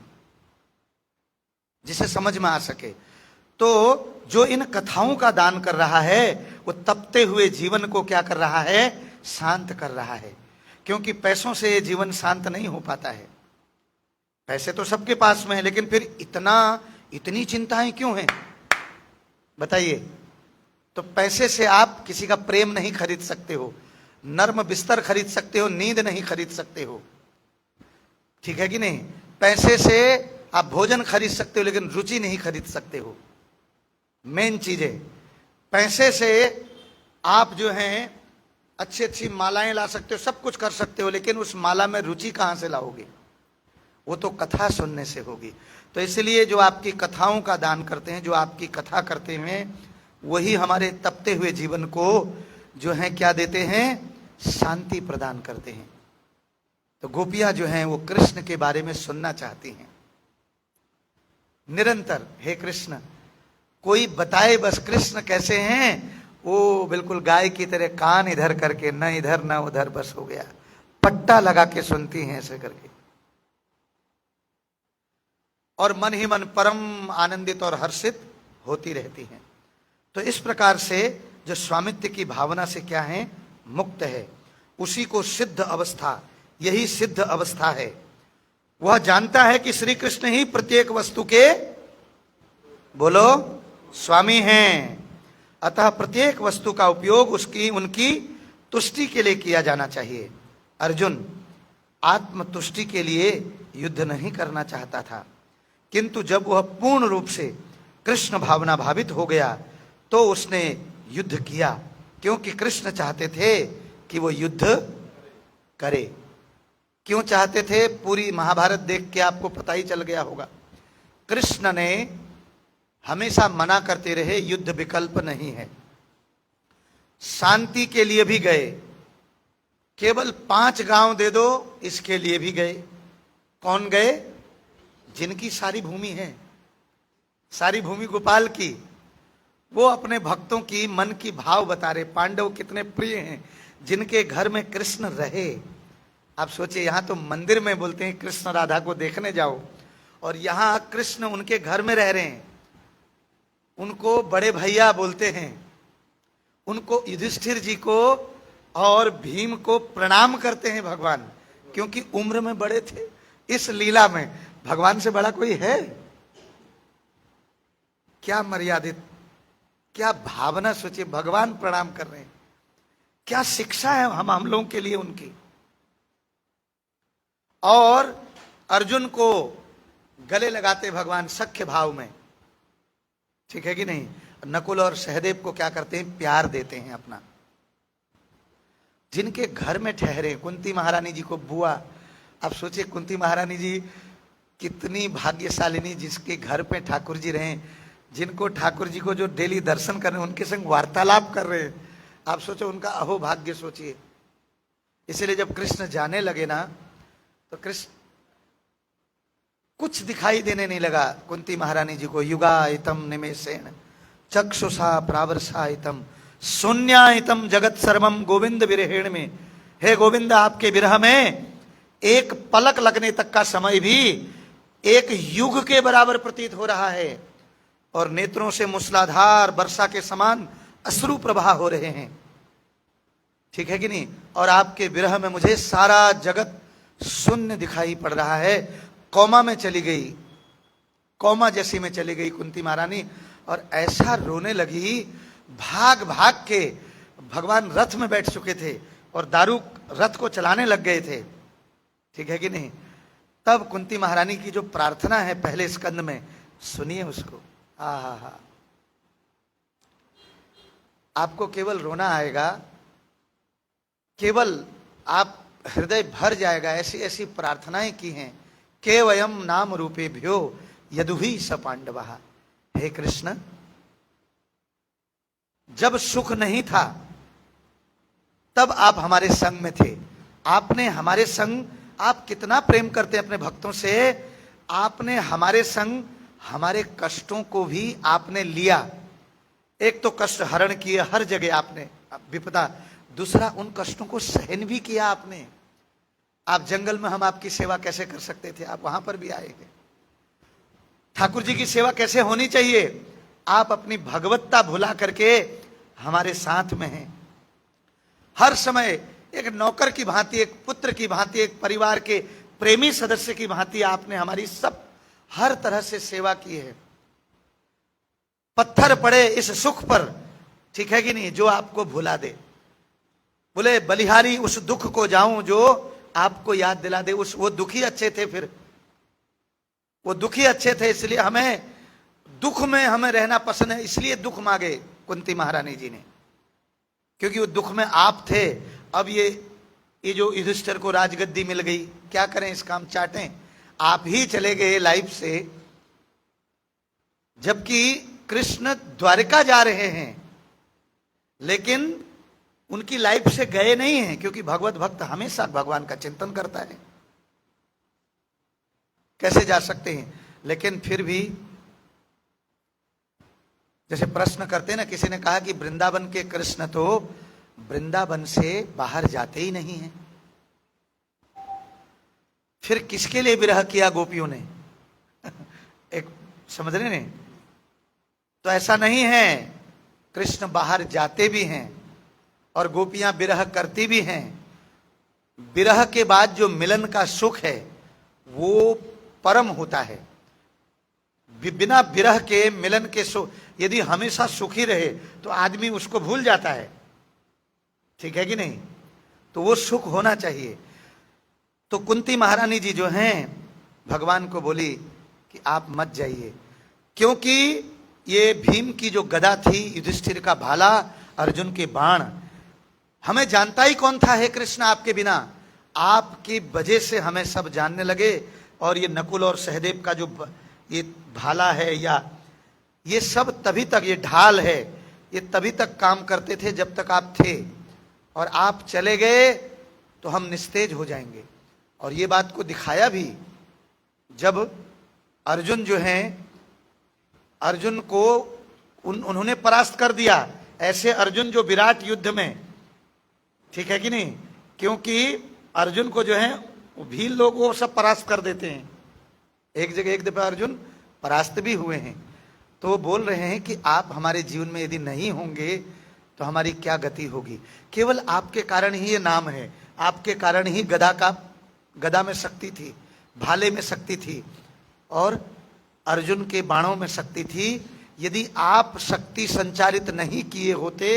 जिसे समझ में आ सके। तो जो इन कथाओं का दान कर रहा है, वो तपते हुए जीवन को क्या कर रहा है, शांत कर रहा है। क्योंकि पैसों से ये जीवन शांत नहीं हो पाता है, पैसे तो सबके पास में है, लेकिन फिर इतनी चिंताएं क्यों हैं बताइए। तो पैसे से आप किसी का प्रेम नहीं खरीद सकते हो, नर्म बिस्तर खरीद सकते हो, नींद नहीं खरीद सकते हो, ठीक है कि नहीं। पैसे से आप भोजन खरीद सकते हो, लेकिन रुचि नहीं खरीद सकते हो। मेन चीजें, पैसे से आप जो हैं अच्छी अच्छी मालाएं ला सकते हो, सब कुछ कर सकते हो, लेकिन उस माला में रुचि कहां से लाओगे, वो तो कथा सुनने से होगी। तो इसलिए जो आपकी कथाओं का दान करते हैं, जो आपकी कथा करते हैं, वही हमारे तपते हुए जीवन को जो है क्या देते हैं, शांति प्रदान करते हैं। तो गोपियां जो हैं वो कृष्ण के बारे में सुनना चाहती हैं निरंतर, हे कृष्ण कोई बताए बस कृष्ण कैसे हैं। वो बिल्कुल गाय की तरह कान इधर करके, न इधर न उधर, बस हो गया, पट्टा लगा के सुनती हैं ऐसे करके, और मन ही मन परम आनंदित और हर्षित होती रहती हैं। तो इस प्रकार से जो स्वामित्व की भावना से क्या है, मुक्त है, उसी को सिद्ध अवस्था, यही सिद्ध अवस्था है। वह जानता है कि श्री कृष्ण ही प्रत्येक वस्तु के, बोलो, स्वामी हैं। अतः प्रत्येक वस्तु का उपयोग उनकी तुष्टि के लिए किया जाना चाहिए। अर्जुन आत्मतुष्टि के लिए युद्ध नहीं करना चाहता था, किंतु जब वह पूर्ण रूप से कृष्ण भावना भावित हो गया तो उसने युद्ध किया, क्योंकि कृष्ण चाहते थे कि वो युद्ध करे। क्यों चाहते थे, पूरी महाभारत देख के आपको पता ही चल गया होगा। कृष्ण ने हमेशा मना करते रहे, युद्ध विकल्प नहीं है। शांति के लिए भी गए, केवल 5 गांव दे दो इसके लिए भी गए। कौन गए? जिनकी सारी भूमि है, सारी भूमि गोपाल की। वो अपने भक्तों की मन की भाव बता रहे, पांडव कितने प्रिय हैं, जिनके घर में कृष्ण रहे। आप सोचिए, यहां तो मंदिर में बोलते हैं कृष्ण राधा को देखने जाओ, और यहां कृष्ण उनके घर में रह रहे हैं, उनको बड़े भैया बोलते हैं, उनको युधिष्ठिर जी को और भीम को प्रणाम करते हैं भगवान, क्योंकि उम्र में बड़े थे। इस लीला में भगवान से बड़ा कोई है? क्या मर्यादित, क्या भावना! सोचिए, भगवान प्रणाम कर रहे हैं, क्या शिक्षा है हम लोगों के लिए उनकी। और अर्जुन को गले लगाते भगवान सख्य भाव में, ठीक है कि नहीं। नकुल और सहदेव को क्या करते हैं? प्यार देते हैं अपना। जिनके घर में ठहरे, कुंती महारानी जी को बुआ। अब सोचिए, कुंती महारानी जी कितनी भाग्यशालिनी, जिसके घर पे ठाकुर जी रहे, जिनको ठाकुर जी को जो डेली दर्शन कर रहे हैं, उनके संग वार्तालाप कर रहे हैं। आप सोचो उनका अहोभाग्य सोचिए। इसलिए जब कृष्ण जाने लगे ना, तो कृष्ण कुछ दिखाई देने नहीं लगा कुंती महारानी जी को। युगायतम निमेषेण चक्षुषा प्रावर्षायतम शून्यायतम जगत सर्वम गोविंद विरहेण में। हे गोविंद, आपके विरह में एक पलक लगने तक का समय भी एक युग के बराबर प्रतीत हो रहा है, और नेत्रों से मूसलाधार वर्षा के समान अश्रु प्रवाह हो रहे हैं, ठीक है कि नहीं। और आपके विरह में मुझे सारा जगत शून्य दिखाई पड़ रहा है। कोमा में चली गई, कोमा जैसी में चली गई कुंती महारानी, और ऐसा रोने लगी। भाग भाग के भगवान रथ में बैठ चुके थे और दारू रथ को चलाने लग गए थे, ठीक है कि नहीं। तब कुंती महारानी की जो प्रार्थना है पहले स्कंद में, सुनिए उसको। हा, आपको केवल रोना आएगा, केवल आप हृदय भर जाएगा। ऐसी ऐसी प्रार्थनाएं की हैं। केवयम नाम रूपेभ्यो यदुहि स पांडवा। हे कृष्ण, जब सुख नहीं था तब आप हमारे संग में थे। आपने हमारे संग, आप कितना प्रेम करते हैं अपने भक्तों से, आपने हमारे संग हमारे कष्टों को भी आपने लिया। एक तो कष्ट हरण किए हर जगह आपने विपदा, दूसरा उन कष्टों को सहन भी किया आपने। आप जंगल में हम आपकी सेवा कैसे कर सकते थे, आप वहां पर भी आएंगे। ठाकुर जी की सेवा कैसे होनी चाहिए, आप अपनी भगवत्ता भुला करके हमारे साथ में हैं। हर समय एक नौकर की भांति, एक पुत्र की भांति, एक परिवार के प्रेमी सदस्य की भांति आपने हमारी सब हर तरह से सेवा की है। पत्थर पड़े इस सुख पर, ठीक है कि नहीं, जो आपको भुला दे। बोले बलिहारी उस दुख को जाऊं जो आपको याद दिला दे। वो दुखी अच्छे थे, फिर वो दुखी अच्छे थे, इसलिए हमें दुख में हमें रहना पसंद है, इसलिए दुख मांगे कुंती महारानी जी ने, क्योंकि वो दुख में आप थे। अब ये जो युधिष्ठिर को राजगद्दी मिल गई, क्या करें, इस काम चाटें। आप ही चले गए लाइफ से, जबकि कृष्ण द्वारिका जा रहे हैं, लेकिन उनकी लाइफ से गए नहीं हैं, क्योंकि भगवत भक्त हमेशा भगवान का चिंतन करता है। कैसे जा सकते हैं? लेकिन फिर भी जैसे प्रश्न करते हैं ना, किसी ने कहा कि वृंदावन के कृष्ण तो वृंदावन से बाहर जाते ही नहीं हैं, फिर किसके लिए विरह किया गोपियों ने? एक समझ रहे ने? तो ऐसा नहीं है, कृष्ण बाहर जाते भी हैं और गोपियां विरह करती भी हैं। विरह के बाद जो मिलन का सुख है वो परम होता है। बिना विरह के मिलन के सुख, यदि हमेशा सुखी रहे तो आदमी उसको भूल जाता है, ठीक है कि नहीं। तो वो सुख होना चाहिए। तो कुंती महारानी जी जो हैं, भगवान को बोली कि आप मत जाइए, क्योंकि ये भीम की जो गदा थी, युधिष्ठिर का भाला, अर्जुन के बाण, हमें जानता ही कौन था। हे कृष्ण, आपके बिना, आपकी वजह से हमें सब जानने लगे। और ये नकुल और सहदेव का जो ये भाला है, या ये सब तभी तक, ये ढाल है, ये तभी तक काम करते थे जब तक आप थे, और आप चले गए तो हम निस्तेज हो जाएंगे। और ये बात को दिखाया भी जब अर्जुन जो हैं, अर्जुन को उन्होंने परास्त कर दिया। ऐसे अर्जुन जो विराट युद्ध में, ठीक है कि नहीं, क्योंकि अर्जुन को जो है भील लोग वो सब परास्त कर देते हैं। एक जगह एक दफा अर्जुन परास्त भी हुए हैं। तो वो बोल रहे हैं कि आप हमारे जीवन में यदि नहीं होंगे तो हमारी क्या गति होगी। केवल आपके कारण ही ये नाम है, आपके कारण ही गदा में शक्ति थी, भाले में शक्ति थी, और अर्जुन के बाणों में शक्ति थी। यदि आप शक्ति संचारित नहीं किए होते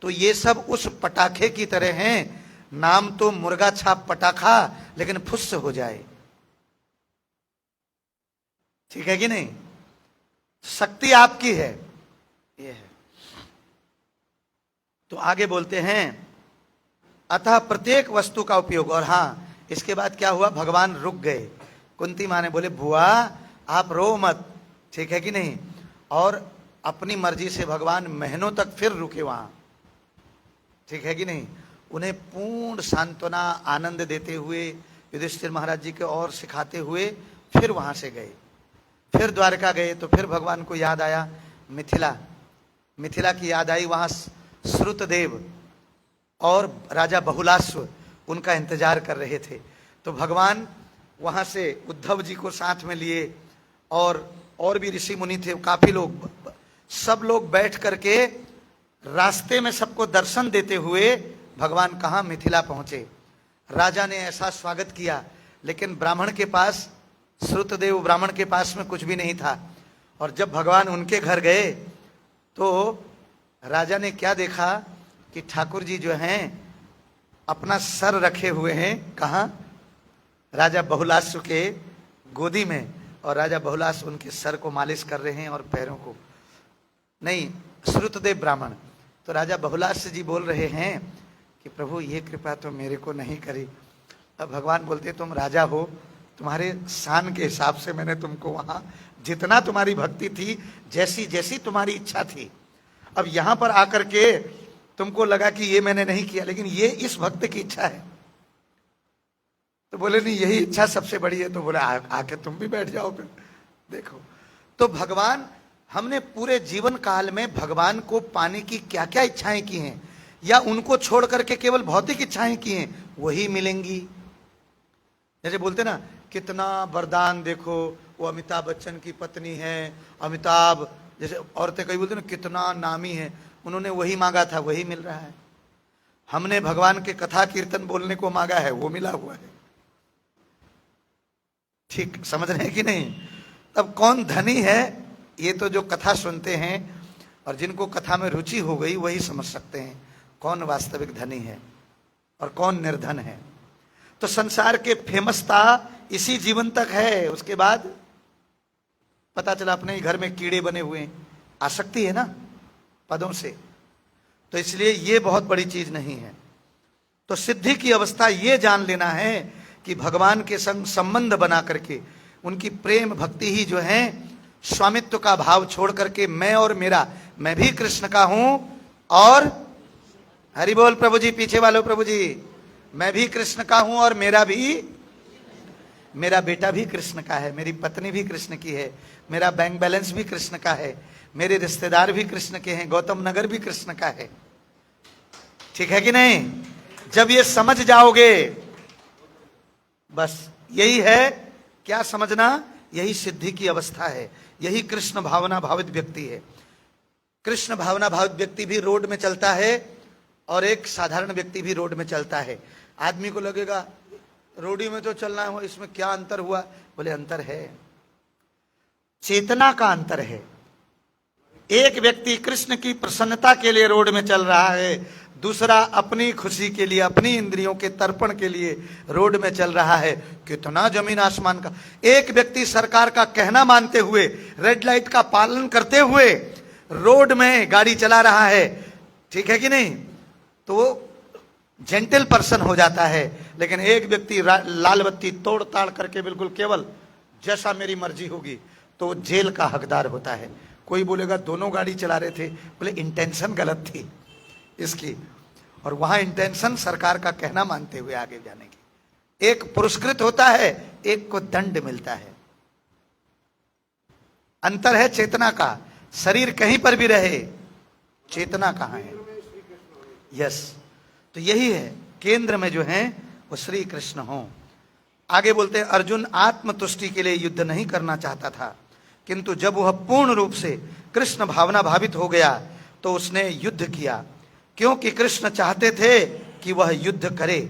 तो ये सब उस पटाखे की तरह हैं, नाम तो मुर्गा छाप पटाखा, लेकिन फुस्स हो जाए। ठीक है कि नहीं? शक्ति आपकी है, ये है। तो आगे बोलते हैं, अतः प्रत्येक वस्तु का उपयोग। और हाँ, इसके बाद क्या हुआ, भगवान रुक गए। कुंती माँ ने बोले, बुआ आप रो मत, ठीक है कि नहीं। और अपनी मर्जी से भगवान महीनों तक फिर रुके वहां, ठीक है कि नहीं। उन्हें पूर्ण सांत्वना, आनंद देते हुए, युधिष्ठिर महाराज जी के और सिखाते हुए फिर वहां से गए। फिर द्वारका गए तो फिर भगवान को याद आया मिथिला की याद आई। वहां श्रुतदेव और राजा बहुलाश्व उनका इंतजार कर रहे थे। तो भगवान वहां से उद्धव जी को साथ में लिए, और भी ऋषि मुनि थे, काफी लोग, सब लोग बैठ करके रास्ते में सबको दर्शन देते हुए भगवान कहाँ, मिथिला पहुंचे। राजा ने ऐसा स्वागत किया, लेकिन ब्राह्मण के पास, श्रुतदेव ब्राह्मण के पास में कुछ भी नहीं था। और जब भगवान उनके घर गए तो राजा ने क्या देखा कि ठाकुर जी जो हैं अपना सर रखे हुए हैं, कहाँ, राजा बहुलाश्व के गोदी में, और राजा बहुलाश्व उनके सर को मालिश कर रहे हैं और पैरों को, नहीं, श्रुतदेव ब्राह्मण। तो राजा बहुलाश्व जी बोल रहे हैं कि प्रभु ये कृपा तो मेरे को नहीं करी। अब भगवान बोलते, तुम राजा हो, तुम्हारे शान के हिसाब से मैंने तुमको वहां जितना तुम्हारी भक्ति थी, जैसी जैसी तुम्हारी इच्छा थी, अब यहां पर आकर के तुमको लगा कि ये मैंने नहीं किया, लेकिन ये इस भक्त की इच्छा है। तो बोले नहीं, यही इच्छा सबसे बड़ी है। तो बोले आके तुम भी बैठ जाओ फिर, देखो। तो भगवान, हमने पूरे जीवन काल में भगवान को पाने की क्या क्या इच्छाएं की हैं, या उनको छोड़ करके केवल भौतिक इच्छाएं की हैं, वही मिलेंगी। जैसे बोलते ना, कितना वरदान देखो, वो अमिताभ बच्चन की पत्नी है, अमिताभ, जैसे औरतें कई बोलते ना कितना नामी है, उन्होंने वही मांगा था, वही मिल रहा है। हमने भगवान के कथा कीर्तन बोलने को मांगा है, वो मिला हुआ है। ठीक समझ रहे हैं कि नहीं? तब कौन धनी है, ये तो जो कथा सुनते हैं और जिनको कथा में रुचि हो गई वही समझ सकते हैं कौन वास्तविक धनी है और कौन निर्धन है। तो संसार के फेमसता इसी जीवन तक है, उसके बाद पता चला अपने ही घर में कीड़े बने हुए हैं। आसक्ति है ना पदों से, तो इसलिए ये बहुत बड़ी चीज नहीं है। तो सिद्धि की अवस्था ये जान लेना है कि भगवान के संग संबंध बना करके, उनकी प्रेम भक्ति ही जो है, स्वामित्व का भाव छोड़ करके मैं और मेरा, मैं भी कृष्ण का हूं, और हरि बोल प्रभु जी, पीछे वालों प्रभु जी, मैं भी कृष्ण का हूं और मेरा बेटा भी कृष्ण का है, मेरी पत्नी भी कृष्ण की है, मेरा बैंक बैलेंस भी कृष्ण का है, मेरे रिश्तेदार भी कृष्ण के हैं, गौतम नगर भी कृष्ण का है। ठीक है कि नहीं? जब ये समझ जाओगे, बस यही है, क्या समझना, यही सिद्धि की अवस्था है, यही कृष्ण भावना भावित व्यक्ति है। कृष्ण भावना भावित व्यक्ति भी रोड में चलता है और एक साधारण व्यक्ति भी रोड में चलता है। आदमी को लगेगा रोडी में तो चलना है, इसमें क्या अंतर हुआ? बोले अंतर है, चेतना का अंतर है। एक व्यक्ति कृष्ण की प्रसन्नता के लिए रोड में चल रहा है, दूसरा अपनी खुशी के लिए, अपनी इंद्रियों के तर्पण के लिए रोड में चल रहा है। कितना जमीन आसमान का। एक व्यक्ति सरकार का कहना मानते हुए, रेड लाइट का पालन करते हुए रोड में गाड़ी चला रहा है, ठीक है कि नहीं, तो वो जेंटल पर्सन हो जाता है। लेकिन एक व्यक्ति लाल बत्ती तोड़ ताड़ करके बिल्कुल केवल जैसा मेरी मर्जी होगी, तो जेल का हकदार होता है। कोई बोलेगा दोनों गाड़ी चला रहे थे, बोले इंटेंशन गलत थी इसकी, और वहां इंटेंशन सरकार का कहना मानते हुए आगे जाने की। एक पुरस्कृत होता है, एक को दंड मिलता है। अंतर है चेतना का। शरीर कहीं पर भी रहे, चेतना कहां है? यस, तो यही है, केंद्र में जो है वो श्री कृष्ण हो। आगे बोलते हैं, अर्जुन आत्मतुष्टि के लिए युद्ध नहीं करना चाहता था, किंतु जब वह पूर्ण रूप से कृष्ण भावना भावित हो गया तो उसने युद्ध किया, क्योंकि कृष्ण चाहते थे कि वह युद्ध करे।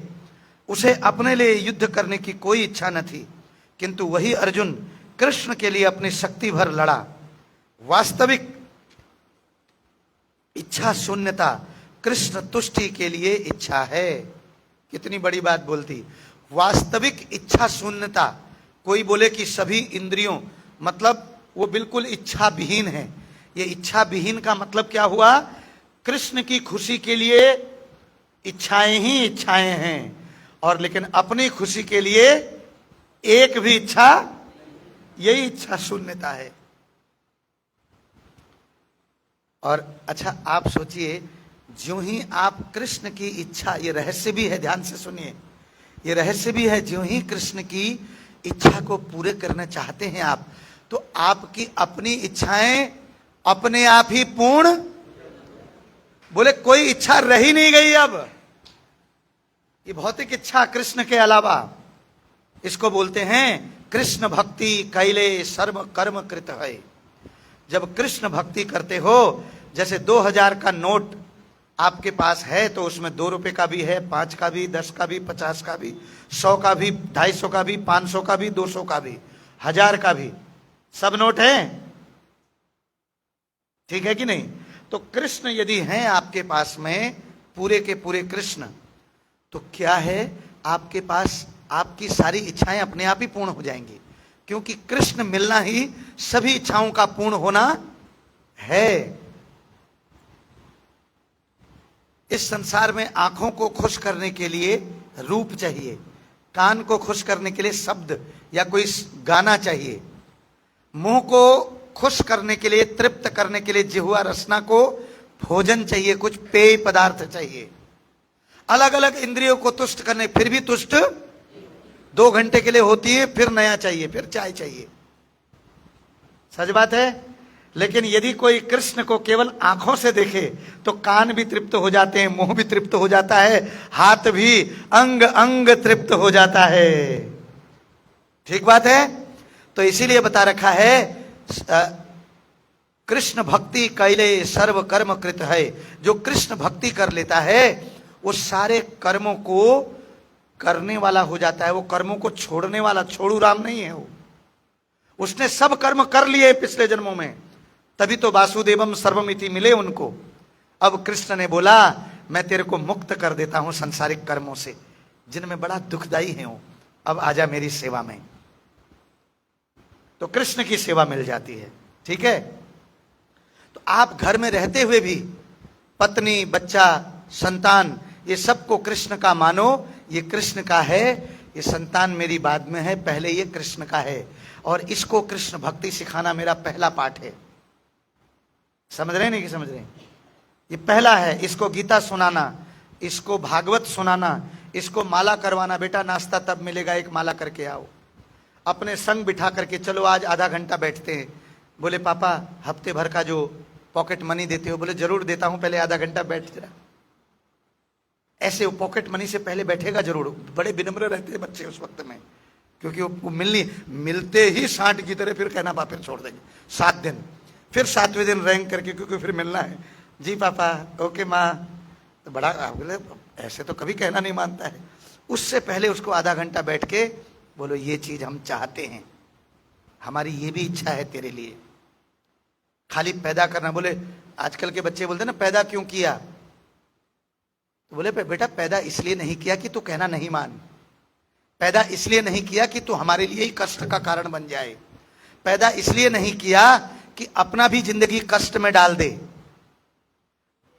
उसे अपने लिए युद्ध करने की कोई इच्छा न थी, किंतु वही अर्जुन कृष्ण के लिए अपनी शक्ति भर लड़ा। वास्तविक इच्छा शून्यता कृष्ण तुष्टि के लिए इच्छा है। कितनी बड़ी बात बोलती, वास्तविक इच्छा शून्यता। कोई बोले कि सभी इंद्रियों, मतलब वो बिल्कुल इच्छा विहीन है। ये इच्छा विहीन का मतलब क्या हुआ? कृष्ण की खुशी के लिए इच्छाएं ही इच्छाएं हैं, और लेकिन अपनी खुशी के लिए एक भी इच्छा, यही इच्छा शून्यता है। और अच्छा आप सोचिए, ज्यों ही आप कृष्ण की इच्छा, ये रहस्य भी है, ध्यान से सुनिए, ये रहस्य भी है, ज्यों ही कृष्ण की इच्छा को पूरे करना चाहते हैं आप, तो आपकी अपनी इच्छाएं अपने आप ही पूर्ण, बोले कोई इच्छा रही नहीं गई अब, ये भौतिक इच्छा कृष्ण के अलावा। इसको बोलते हैं कृष्ण भक्ति कैले सर्व कर्म कृत है। जब कृष्ण भक्ति करते हो, जैसे 2000 का नोट आपके पास है तो उसमें 2 रुपए का भी है, 5 का भी, 10 का भी, 50 का भी, 100 का भी, 250 का भी, 500 का भी, 200 का भी, 1000 का भी, सब नोट हैं, ठीक है कि नहीं? तो कृष्ण यदि हैं आपके पास में, पूरे के पूरे कृष्ण, तो क्या है आपके पास, आपकी सारी इच्छाएं अपने आप ही पूर्ण हो जाएंगी, क्योंकि कृष्ण मिलना ही सभी इच्छाओं का पूर्ण होना है। इस संसार में आंखों को खुश करने के लिए रूप चाहिए, कान को खुश करने के लिए शब्द या कोई गाना चाहिए, मुंह को खुश करने के लिए, तृप्त करने के लिए जिह्वा रसना को भोजन चाहिए, कुछ पेय पदार्थ चाहिए। अलग अलग इंद्रियों को तुष्ट करने, फिर भी तुष्ट 2 घंटे के लिए होती है, फिर नया चाहिए, फिर चाय चाहिए। सच बात है। लेकिन यदि कोई कृष्ण को केवल आंखों से देखे तो कान भी तृप्त हो जाते हैं, मुंह भी तृप्त हो जाता है, हाथ भी, अंग अंग तृप्त हो जाता है। ठीक बात है। तो इसीलिए बता रखा है, कृष्ण भक्ति कैले सर्व कर्म कृत है। जो कृष्ण भक्ति कर लेता है वो सारे कर्मों को करने वाला हो जाता है, वो कर्मों को छोड़ने वाला, छोड़ू राम नहीं है वो। उसने सब कर्म कर लिए पिछले जन्मों में, तभी तो वासुदेवम सर्वमिति मिले उनको। अब कृष्ण ने बोला मैं तेरे को मुक्त कर देता हूं संसारिक कर्मों से, जिनमें बड़ा दुखदाई है वो, अब आजा मेरी सेवा में। तो कृष्ण की सेवा मिल जाती है। ठीक है। तो आप घर में रहते हुए भी पत्नी, बच्चा, संतान, ये सबको कृष्ण का मानो। ये कृष्ण का है, ये संतान मेरी बाद में है, पहले ये कृष्ण का है, और इसको कृष्ण भक्ति सिखाना मेरा पहला पाठ है। समझ रहे नहीं कि समझ रहे? ये पहला है। इसको गीता सुनाना, इसको भागवत सुनाना, इसको माला करवाना। बेटा नाश्ता तब मिलेगा, एक माला करके आओ। अपने संग बिठा करके चलो आज आधा घंटा बैठते हैं। बोले पापा हफ्ते भर का जो पॉकेट मनी देते हो? बोले जरूर देता हूं, पहले आधा घंटा बैठ जरा। ऐसे वो पॉकेट मनी से पहले बैठेगा जरूर। बड़े विनम्र रहते हैं बच्चे उस वक्त में, क्योंकि वो मिलते ही सांड की तरह फिर कहना पापा छोड़ देंगे 7 दिन, फिर 7वें दिन रैंक करके, क्योंकि फिर मिलना है। जी पापा, ओके माँ। तो बड़ा बोले ऐसे तो कभी कहना नहीं मानता है। उससे पहले उसको आधा घंटा बैठ के बोलो ये चीज हम चाहते हैं, हमारी ये भी इच्छा है तेरे लिए। खाली पैदा करना, बोले आजकल के बच्चे बोलते ना पैदा क्यों किया? तो बोले बेटा पैदा इसलिए नहीं किया कि तू कहना नहीं मान, पैदा इसलिए नहीं किया कि तू हमारे लिए ही कष्ट का कारण बन जाए, पैदा इसलिए नहीं किया कि अपना भी जिंदगी कष्ट में डाल दे।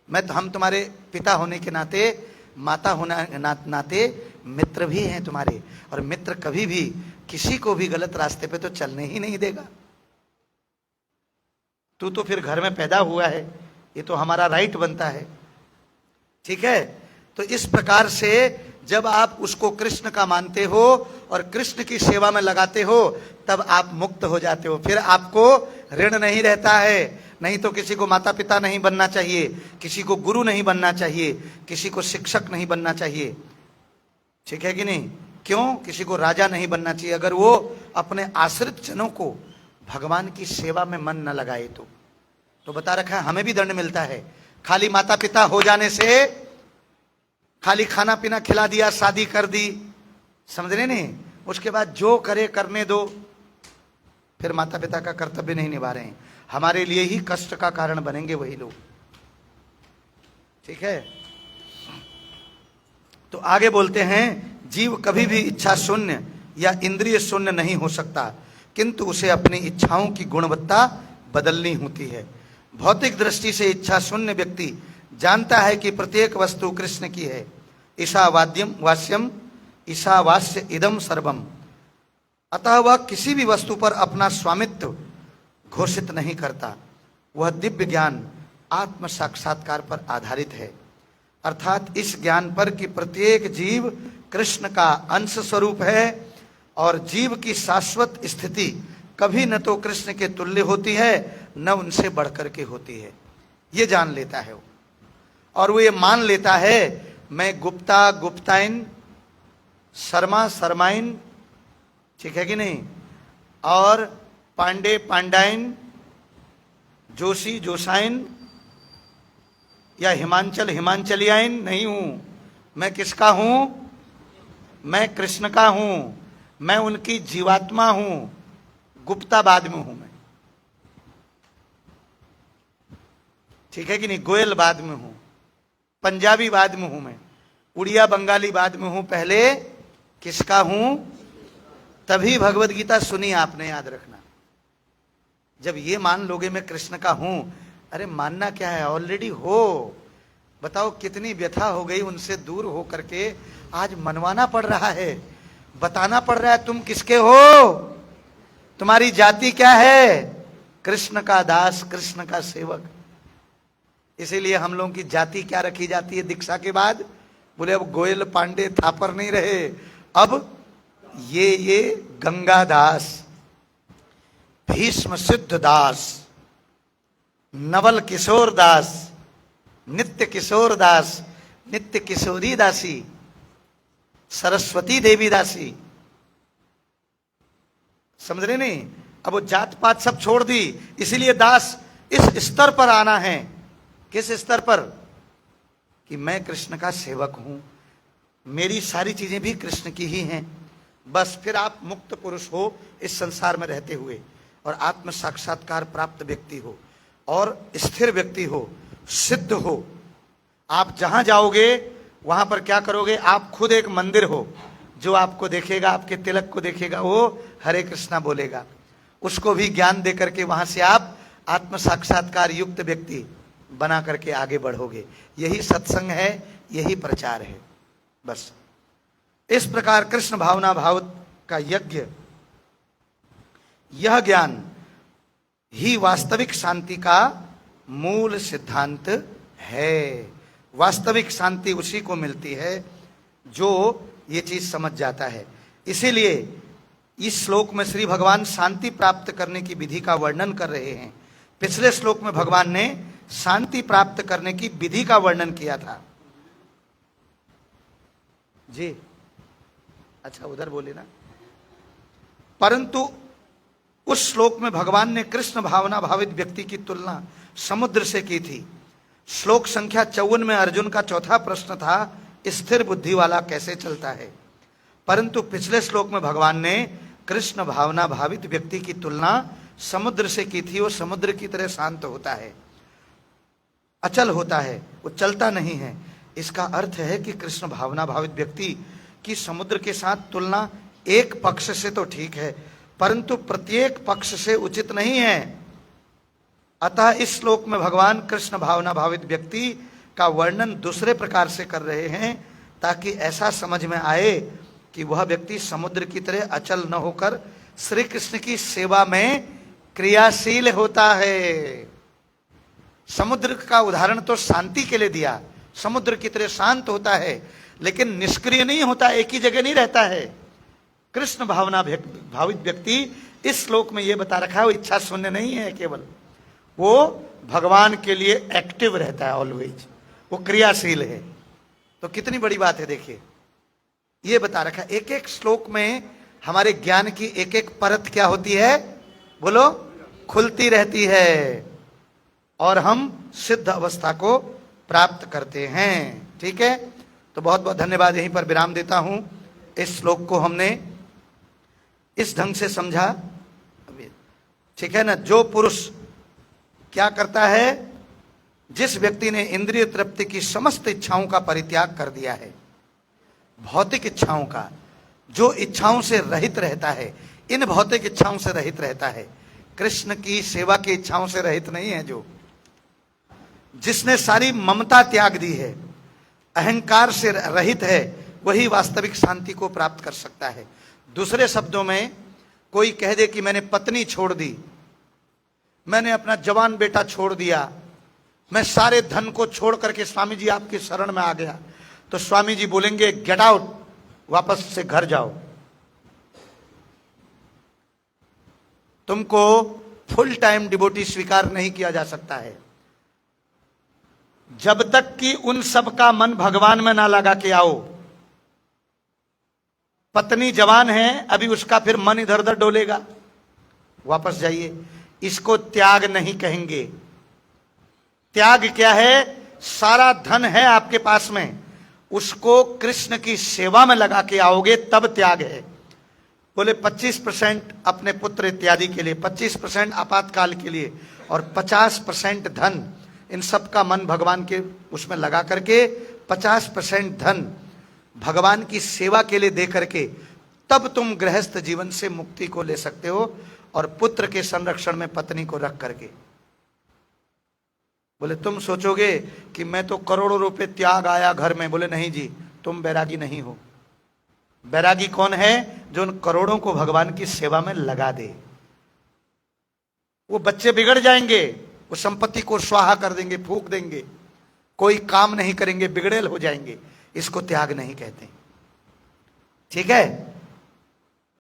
हम तुम्हारे पिता होने के नाते, माता होने नाते मित्र भी हैं तुम्हारे, और मित्र कभी भी किसी को भी गलत रास्ते पे तो चलने ही नहीं देगा। तू तो फिर घर में पैदा हुआ है, ये तो हमारा राइट बनता है। ठीक है, तो इस प्रकार से जब आप उसको कृष्ण का मानते हो और कृष्ण की सेवा में लगाते हो, तब आप मुक्त हो जाते हो। फिर आपको ऋण नहीं रहता है। नहीं तो किसी को माता पिता नहीं बनना चाहिए, किसी को गुरु नहीं बनना चाहिए, किसी को शिक्षक नहीं बनना चाहिए। ठीक है कि नहीं? क्यों? किसी को राजा नहीं बनना चाहिए अगर वो अपने आश्रित जनों को भगवान की सेवा में मन न लगाए तो बता रखा है हमें भी दंड मिलता है। खाली माता पिता हो जाने से, खाली खाना पीना खिला दिया, शादी कर दी, समझ रहे नहीं, उसके बाद जो करे करने दो, फिर माता पिता का कर्तव्य नहीं निभा रहे हैं, हमारे लिए ही कष्ट का कारण बनेंगे वही लोग। ठीक है, तो आगे बोलते हैं, जीव कभी भी इच्छा शून्य या इंद्रिय शून्य नहीं हो सकता, किंतु उसे अपनी इच्छाओं की गुणवत्ता बदलनी होती है। भौतिक दृष्टि से इच्छा शून्य व्यक्ति जानता है कि प्रत्येक वस्तु कृष्ण की है। ईशावाद्यम वास्यम ईशावास्य इदम सर्वम। अतः वह किसी भी वस्तु पर अपना स्वामित्व घोषित नहीं करता। वह दिव्य ज्ञान आत्म साक्षात्कार पर आधारित है, अर्थात इस ज्ञान पर कि प्रत्येक जीव कृष्ण का अंश स्वरूप है और जीव की शाश्वत स्थिति कभी न तो कृष्ण के तुल्य होती है न उनसे बढ़कर के होती है। ये जान लेता है वो, और वो ये मान लेता है मैं गुप्ता गुप्ताइन, शर्मा शर्माइन, ठीक है कि नहीं, और पांडे पांडाइन, जोशी जोशाइन या हिमांचल हिमांचलियाइन नहीं हूं। मैं किसका हूं? मैं कृष्ण का हूं, मैं उनकी जीवात्मा हूं। गुप्ता बाद में हूं मैं, ठीक है कि नहीं, गोयल बाद में हूं, पंजाबी बाद में हूं मैं, उड़िया बंगाली बाद में हूं, पहले किसका हूं? तभी भगवत गीता सुनी आपने, याद रखना। जब ये मान लोगे मैं कृष्ण का हूं, अरे मानना क्या है, ऑलरेडी हो। बताओ कितनी व्यथा हो गई उनसे दूर हो करके, आज मनवाना पड़ रहा है, बताना पड़ रहा है तुम किसके हो, तुम्हारी जाति क्या है, कृष्ण का दास, कृष्ण का सेवक। इसीलिए हम लोगों की जाति क्या रखी जाती है दीक्षा के बाद? बोले अब गोयल पांडे थापर नहीं रहे, अब ये गंगा दास, भीष्म सिद्ध दास, नवल किशोर दास, नित्य किशोर दास, नित्य किशोरी दासी, सरस्वती देवी दासी। समझ रहे नहीं? अब वो जात पात सब छोड़ दी, इसीलिए दास इस स्तर पर आना है। किस स्तर पर? कि मैं कृष्ण का सेवक हूं, मेरी सारी चीजें भी कृष्ण की ही हैं। बस फिर आप मुक्त पुरुष हो इस संसार में रहते हुए, और आत्म साक्षात्कार प्राप्त व्यक्ति हो, और स्थिर व्यक्ति हो, सिद्ध हो। आप जहां जाओगे वहां पर क्या करोगे? आप खुद एक मंदिर हो, जो आपको देखेगा, आपके तिलक को देखेगा, वो हरे कृष्णा बोलेगा, उसको भी ज्ञान दे करके वहां से आप आत्म साक्षात्कार युक्त व्यक्ति बना करके आगे बढ़ोगे। यही सत्संग है, यही प्रचार है। बस इस प्रकार कृष्ण भावना भाव का यज्ञ, यह ज्ञान ही वास्तविक शांति का मूल सिद्धांत है। वास्तविक शांति उसी को मिलती है जो ये चीज समझ जाता है। इसीलिए इस श्लोक में श्री भगवान शांति प्राप्त करने की विधि का वर्णन कर रहे हैं। पिछले श्लोक में भगवान ने शांति प्राप्त करने की विधि का वर्णन किया था जी। अच्छा उधर बोले ना। परंतु उस श्लोक में भगवान ने कृष्ण भावना भावित व्यक्ति की तुलना समुद्र से की थी। श्लोक संख्या 54 में अर्जुन का चौथा प्रश्न था, स्थिर बुद्धि वाला कैसे चलता है। परंतु पिछले श्लोक में भगवान ने कृष्ण भावना भावित व्यक्ति की तुलना समुद्र से की थी। वो समुद्र की तरह शांत होता है, अचल होता है, वो चलता नहीं है। इसका अर्थ है कि कृष्ण भावना भावित व्यक्ति की समुद्र के साथ तुलना एक पक्ष से तो ठीक है, परंतु प्रत्येक पक्ष से उचित नहीं है। अतः इस श्लोक में भगवान कृष्ण भावना भावित व्यक्ति का वर्णन दूसरे प्रकार से कर रहे हैं, ताकि ऐसा समझ में आए कि वह व्यक्ति समुद्र की तरह अचल न होकर श्री कृष्ण की सेवा में क्रियाशील होता है। समुद्र का उदाहरण तो शांति के लिए दिया, समुद्र की तरह शांत होता है लेकिन निष्क्रिय नहीं होता, एक ही जगह नहीं रहता है। कृष्ण भावना भावित व्यक्ति इस श्लोक में यह बता रखा है, वो इच्छा शून्य नहीं है, केवल वो भगवान के लिए एक्टिव रहता है, ऑलवेज वो क्रियाशील है। तो कितनी बड़ी बात है, देखिए ये बता रखा है। एक एक श्लोक में हमारे ज्ञान की एक एक परत क्या होती है, बोलो, खुलती रहती है और हम सिद्ध अवस्था को प्राप्त करते हैं। ठीक है, तो बहुत बहुत धन्यवाद। यहीं पर विराम देता हूं। इस श्लोक को हमने इस ढंग से समझा, ठीक है ना। जो पुरुष क्या करता है, जिस व्यक्ति ने इंद्रिय तृप्ति की समस्त इच्छाओं का परित्याग कर दिया है, भौतिक इच्छाओं का, जो इच्छाओं से रहित रहता है, इन भौतिक इच्छाओं से रहित रहता है, कृष्ण की सेवा की इच्छाओं से रहित नहीं है, जो जिसने सारी ममता त्याग दी है, अहंकार से रहित है, वही वास्तविक शांति को प्राप्त कर सकता है। दूसरे शब्दों में, कोई कह दे कि मैंने पत्नी छोड़ दी, मैंने अपना जवान बेटा छोड़ दिया, मैं सारे धन को छोड़ करके स्वामी जी आपकी शरण में आ गया, तो स्वामी जी बोलेंगे गेट आउट, वापस से घर जाओ, तुमको फुल टाइम डिवोटी स्वीकार नहीं किया जा सकता है जब तक कि उन सब का मन भगवान में ना लगा के आओ। पत्नी जवान है, अभी उसका फिर मन इधर उधर डोलेगा, वापस जाइए। इसको त्याग नहीं कहेंगे। त्याग क्या है, सारा धन है आपके पास में, उसको कृष्ण की सेवा में लगा के आओगे तब त्याग है। बोले 25% अपने पुत्र इत्यादि के लिए, 25% आपातकाल के लिए और 50% धन, इन सब का मन भगवान के उसमें लगा करके 50% धन भगवान की सेवा के लिए दे करके तब तुम गृहस्थ जीवन से मुक्ति को ले सकते हो, और पुत्र के संरक्षण में पत्नी को रख करके। बोले तुम सोचोगे कि मैं तो करोड़ों रुपए त्याग आया घर में, बोले नहीं जी, तुम बैरागी नहीं हो। बैरागी कौन है, जो उन करोड़ों को भगवान की सेवा में लगा दे। वो बच्चे बिगड़ जाएंगे, वो संपत्ति को स्वाहा कर देंगे, फूंक देंगे, कोई काम नहीं करेंगे, बिगड़ेल हो जाएंगे, इसको त्याग नहीं कहते। ठीक है।